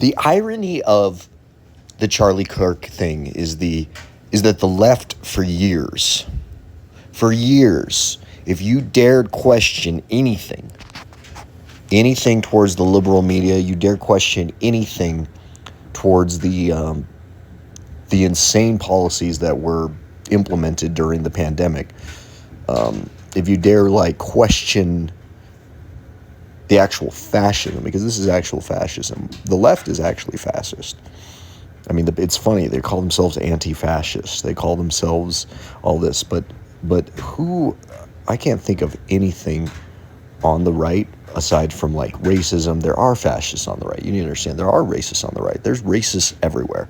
The irony of the Charlie Kirk thing is that the left for years, if you dared question anything towards the liberal media, you dare question anything towards the insane policies that were implemented during the pandemic. If you dare question the actual fascism, because this is actual fascism, the left is actually fascist. I mean, it's funny. They call themselves anti-fascists. They call themselves all this, but who? I can't think of anything on the right aside from racism. There are fascists on the right. You need to understand there are racists on the right. There's racists everywhere.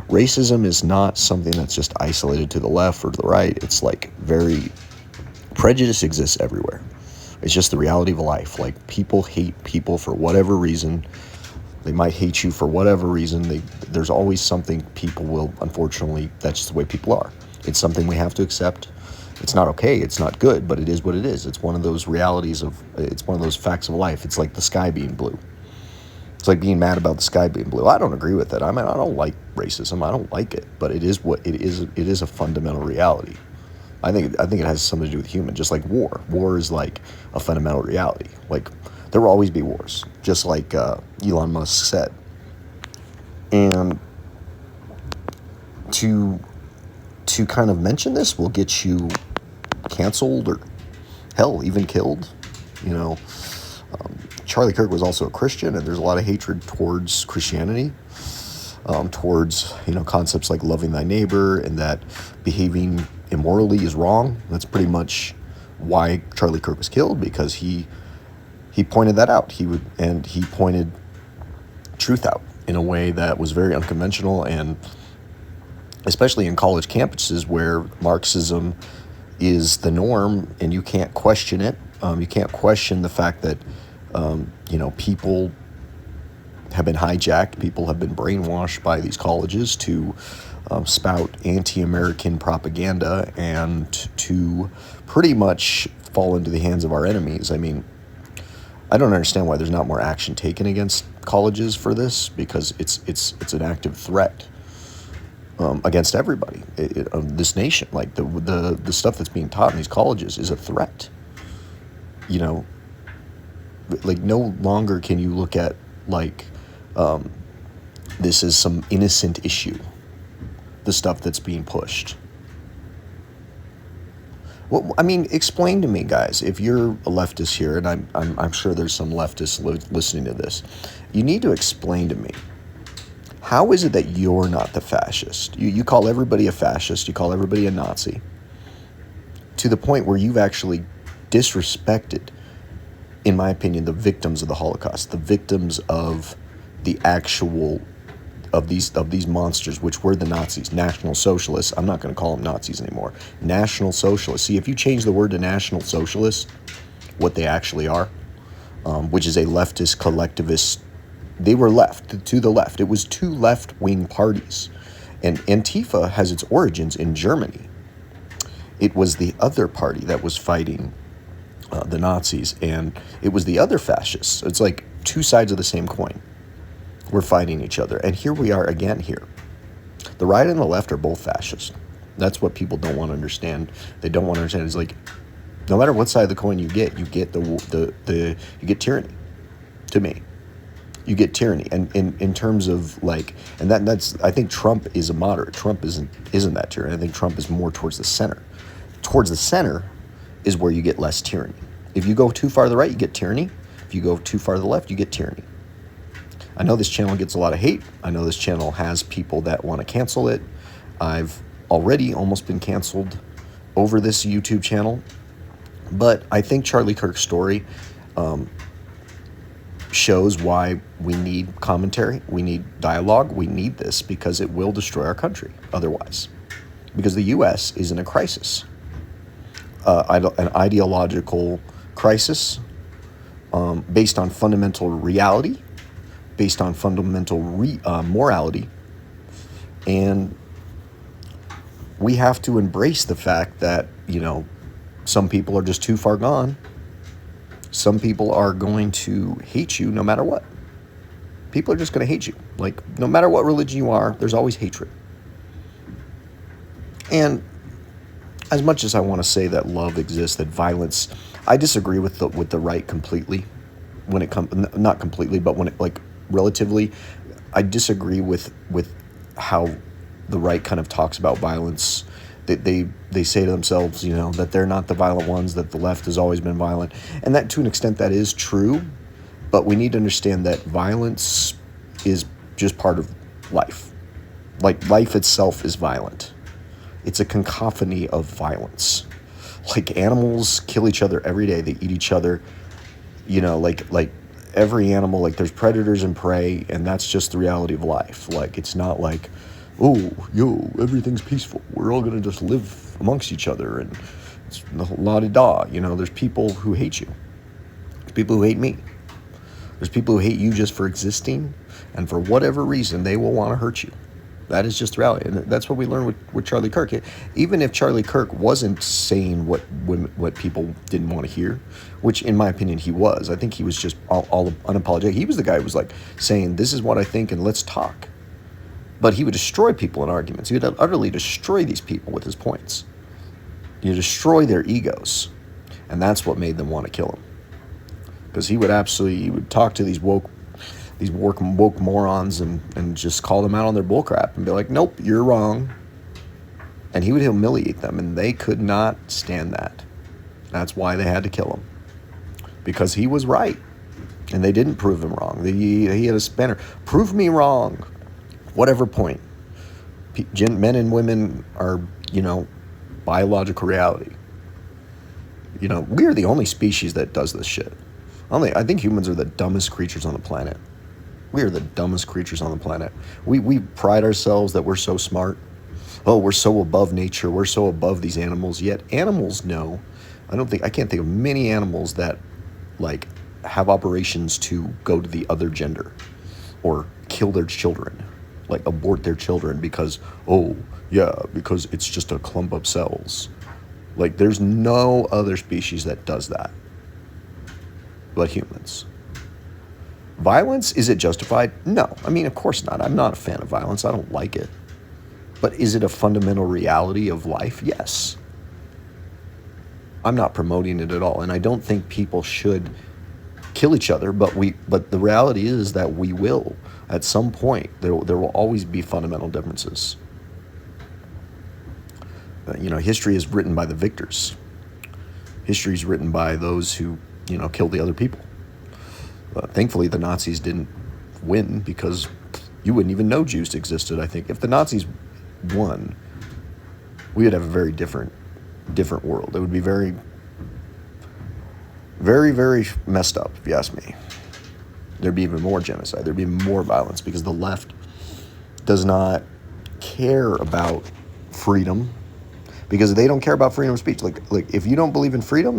Racism is not something that's just isolated to the left or to the right. It's prejudice exists everywhere. It's just the reality of life. People hate people for whatever reason. They might hate you for whatever reason. There's always something people will, unfortunately, that's just the way people are. It's something we have to accept. It's not okay, it's not good, but it is what it is. It's one of those it's one of those facts of life. It's like the sky being blue. It's like being mad about the sky being blue. I don't agree with it. I mean, I don't like racism. I don't like it, but it is what it is. It is a fundamental reality. I think it has something to do with human, just like war. War is like a fundamental reality. There will always be wars, just like Elon Musk said. And to kind of mention this will get you canceled or hell, even killed. Charlie Kirk was also a Christian, and there's a lot of hatred towards Christianity, towards concepts like loving thy neighbor and that behaving immorally is wrong. That's pretty much why Charlie Kirk was killed, because he pointed that out. He pointed truth out in a way that was very unconventional, and especially in college campuses where Marxism is the norm and you can't question it. You can't question the fact that people have been hijacked. People have been brainwashed by these colleges to spout anti-American propaganda and to pretty much fall into the hands of our enemies. I mean, I don't understand why there's not more action taken against colleges for this, because it's an active threat against everybody. This nation, the stuff that's being taught in these colleges is a threat. No longer can you look at this is some innocent issue, the stuff that's being pushed. Well, I mean, explain to me, guys, if you're a leftist here, and I'm sure there's some leftists listening to this, you need to explain to me, how is it that you're not the fascist? You call everybody a fascist, you call everybody a Nazi, to the point where you've actually disrespected, in my opinion, the victims of the Holocaust, the victims of the actual of these monsters, which were the Nazis, National Socialists. I'm not going to call them Nazis anymore. National Socialists. See, if you change the word to National Socialists, what they actually are, which is a leftist collectivist, they were left, to the left. It was two left-wing parties. And Antifa has its origins in Germany. It was the other party that was fighting the Nazis, and it was the other fascists. It's like two sides of the same coin. We're fighting each other. And here we are again here. The right and the left are both fascist. That's what people don't want to understand. They don't want to understand. It's like, no matter what side of the coin you get you get you get tyranny. To me, you get tyranny. And in terms of and that's, I think Trump is a moderate. Trump isn't that tyranny. I think Trump is more towards the center. Towards the center is where you get less tyranny. If you go too far to the right, you get tyranny. If you go too far to the left, you get tyranny. I know this channel gets a lot of hate. I know this channel has people that want to cancel it. I've already almost been canceled over this YouTube channel. But I think Charlie Kirk's story shows why we need commentary. We need dialogue. We need this because it will destroy our country otherwise. Because the U.S. is in a crisis. An ideological crisis based on fundamental reality, based on fundamental morality, and we have to embrace the fact that, some people are just too far gone. Some people are going to hate you no matter what. People are just going to hate you. Like, no matter what religion you are, there's always hatred. And as much as I want to say that love exists, that violence, I disagree with the right completely. When it comes, not completely, but when it, like, relatively, I disagree with how the right kind of talks about violence. They say to themselves, you know, that they're not the violent ones, that the left has always been violent, and that to an extent that is true. But we need to understand that violence is just part of life. Like, life itself is violent. It's a cacophony of violence. Like, animals kill each other every day. They eat each other. You know, like every animal, like, there's predators and prey, and that's just the reality of life. Like, it's not like, oh, yo, everything's peaceful. We're all gonna just live amongst each other and it's la-di-da. You know, there's people who hate you. There's people who hate me. There's people who hate you just for existing, and for whatever reason, they will want to hurt you. That is just reality, and that's what we learned with Charlie Kirk. Even if Charlie Kirk wasn't saying what people didn't want to hear, which in my opinion he was, I think he was just all unapologetic. He was the guy who was like saying, this is what I think and let's talk. But he would destroy people in arguments. He would utterly destroy these people with his points. You destroy their egos, and that's what made them want to kill him. Because he would talk to these woke morons and just call them out on their bullcrap and be like, nope, you're wrong. And he would humiliate them, and they could not stand that. That's why they had to kill him. Because he was right, and they didn't prove him wrong. He had a spanner. Prove me wrong. Whatever point. Men and women are, you know, biological reality. You know, we are the only species that does this shit. I think humans are the dumbest creatures on the planet. We are the dumbest creatures on the planet. We pride ourselves that we're so smart. Oh, we're so above nature. We're so above these animals. Yet animals know. I can't think of many animals that, like, have operations to go to the other gender or kill their children, like abort their children because it's just a clump of cells. Like, there's no other species that does that but humans. Violence, is it justified? No. I mean, of course not. I'm not a fan of violence. I don't like it. But is it a fundamental reality of life? Yes. I'm not promoting it at all, and I don't think people should kill each other, but the reality is that we will. At some point, there will always be fundamental differences. You know, history is written by the victors. History is written by those who, you know, killed the other people. Thankfully, the Nazis didn't win, because you wouldn't even know Jews existed, I think. If the Nazis won, we would have a very different world. It would be very, very, very messed up, if you ask me. There'd be even more genocide. There'd be more violence, because the left does not care about freedom, because they don't care about freedom of speech. Like if you don't believe in freedom,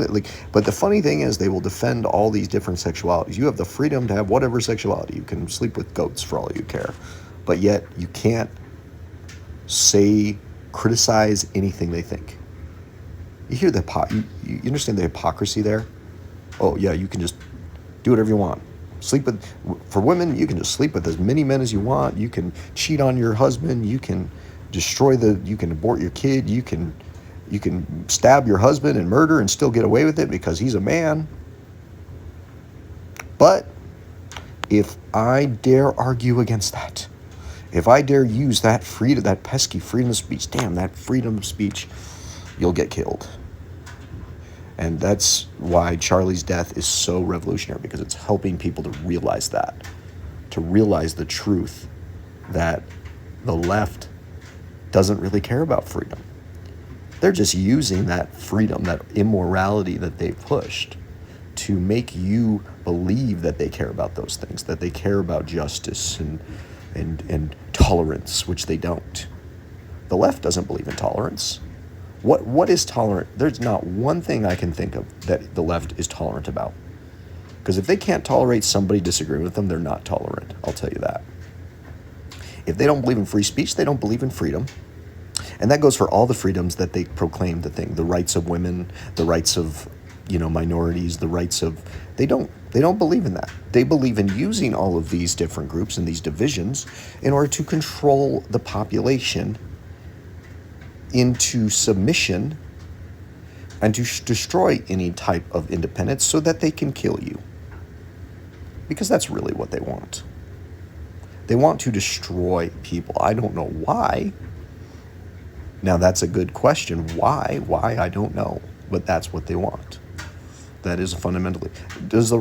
but the funny thing is, they will defend all these different sexualities. You have the freedom to have whatever sexuality. You can sleep with goats for all you care, but yet you can't criticize anything they think. You hear you understand the hypocrisy there? Oh yeah, you can just do whatever you want. For women, you can just sleep with as many men as you want. You can cheat on your husband. You can you can abort your kid. You can stab your husband and murder and still get away with it because he's a man. But if I dare argue against that, if I dare use that freedom, that pesky freedom of speech, that freedom of speech, you'll get killed. And that's why Charlie's death is so revolutionary, because it's helping people to realize that, to realize the truth that the left doesn't really care about freedom. They're just using that freedom, that immorality that they pushed, to make you believe that they care about those things, that they care about justice and tolerance, which they don't. The left doesn't believe in tolerance. What is tolerant? There's not one thing I can think of that the left is tolerant about. Because if they can't tolerate somebody disagreeing with them, they're not tolerant. I'll tell you that. If they don't believe in free speech, they don't believe in freedom. And that goes for all the freedoms that they proclaim the rights of women, the rights of minorities, the rights of, they don't believe in that. They believe in using all of these different groups and these divisions in order to control the population into submission and to destroy any type of independence so that they can kill you. Because that's really what they want. They want to destroy people. I don't know why. Now, that's a good question. Why? I don't know. But that's what they want. That is fundamentally. Does the